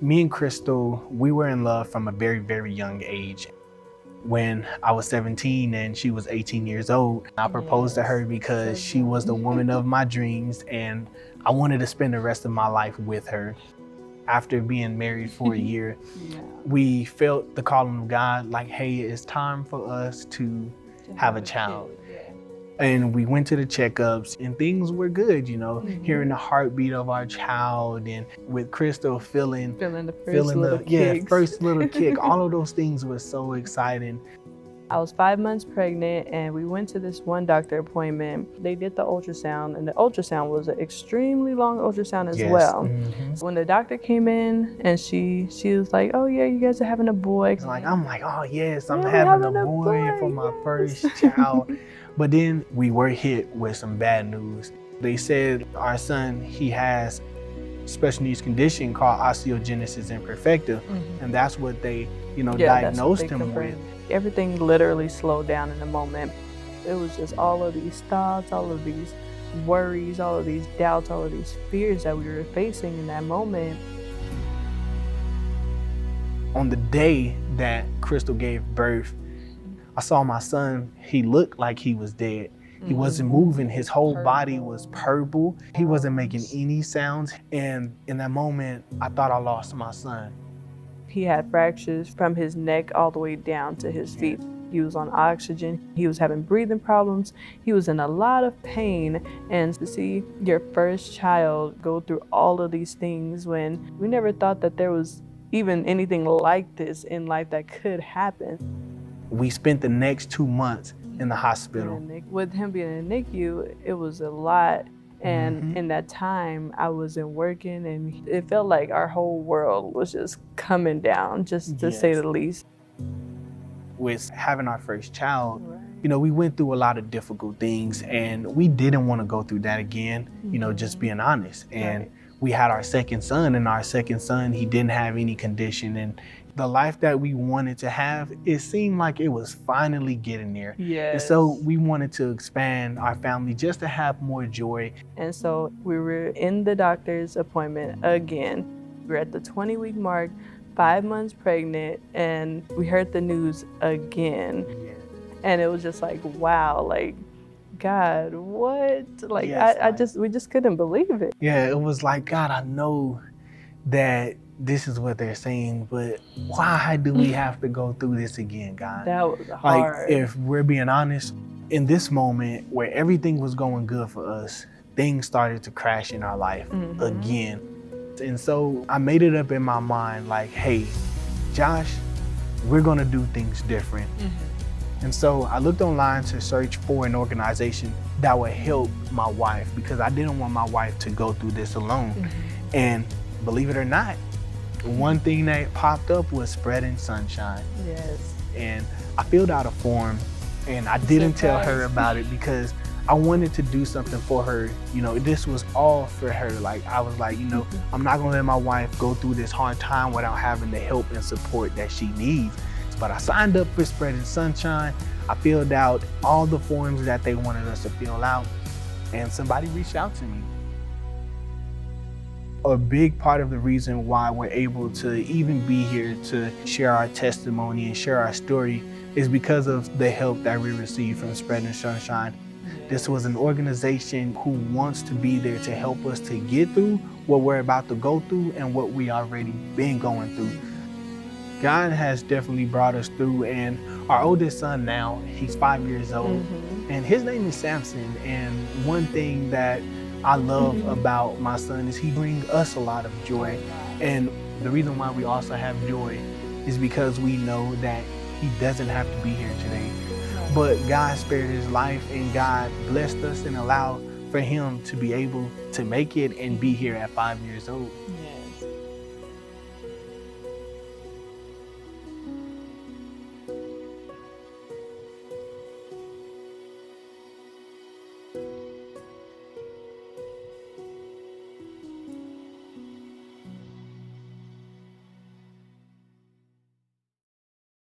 Me and Crystal, we were in love from a very, very young age. When I was 17 and she was 18 years old, I proposed to her because she was the woman of my dreams and I wanted to spend the rest of my life with her. After being married for a year, we felt the calling of God, like, hey, it's time for us to have a child. And we went to the checkups and things were good, hearing the heartbeat of our child and with Crystal feeling the first little kicks. First little kick. All of those things were so exciting. I was 5 months pregnant and we went to this one doctor appointment. They did the ultrasound and the ultrasound was an extremely long ultrasound as well. So when the doctor came in and she was like, oh yeah, you guys are having a boy. I'm like, oh yes, I'm having a boy for my first child. But then we were hit with some bad news. They said our son, he has special needs condition called osteogenesis imperfecta. And that's what they, diagnosed him with. Everything literally slowed down in a moment. It was just all of these thoughts, all of these worries, all of these doubts, all of these fears that we were facing in that moment. On the day that Crystal gave birth, I saw my son, he looked like he was dead. He wasn't moving, his whole body was purple. He wasn't making any sounds. And in that moment, I thought I lost my son. He had fractures from his neck all the way down to his feet. He was on oxygen. He was having breathing problems. He was in a lot of pain. And to see your first child go through all of these things when we never thought that there was even anything like this in life that could happen. We spent the next 2 months in the hospital. With him being in the NICU, it was a lot. And in that time, I wasn't working and it felt like our whole world was just coming down, just to say the least. With having our first child, we went through a lot of difficult things and we didn't want to go through that again, just being honest. And we had our second son, and our second son, he didn't have any condition. And the life that we wanted to have, it seemed like it was finally getting there. And so we wanted to expand our family just to have more joy. And so we were in the doctor's appointment again. We were at the 20-week mark, 5 months pregnant, and we heard the news again. And it was just like, wow, like, God, what? Like, we just couldn't believe it. Yeah, it was like, God, I know that this is what they're saying, but why do we have to go through this again, God? That was hard. Like, if we're being honest, in this moment where everything was going good for us, things started to crash in our life again. And so I made it up in my mind, like, hey, Josh, we're gonna do things different. And so I looked online to search for an organization that would help my wife because I didn't want my wife to go through this alone. And believe it or not, one thing that popped up was Spreading Sunshine. And I filled out a form and I didn't tell her about it because I wanted to do something for her. This was all for her. Like, I was like, I'm not gonna let my wife go through this hard time without having the help and support that she needs. But I signed up for Spreading Sunshine. I filled out all the forms that they wanted us to fill out, and somebody reached out to me. A big part of the reason why we're able to even be here to share our testimony and share our story is because of the help that we received from Spreading Sunshine. This was an organization who wants to be there to help us to get through what we're about to go through and what we already been going through. God has definitely brought us through, and our oldest son now, he's 5 years old, and his name is Samson. And one thing that I love about my son is he brings us a lot of joy. And the reason why we also have joy is because we know that he doesn't have to be here today. But God spared his life and God blessed us and allowed for him to be able to make it and be here at 5 years old.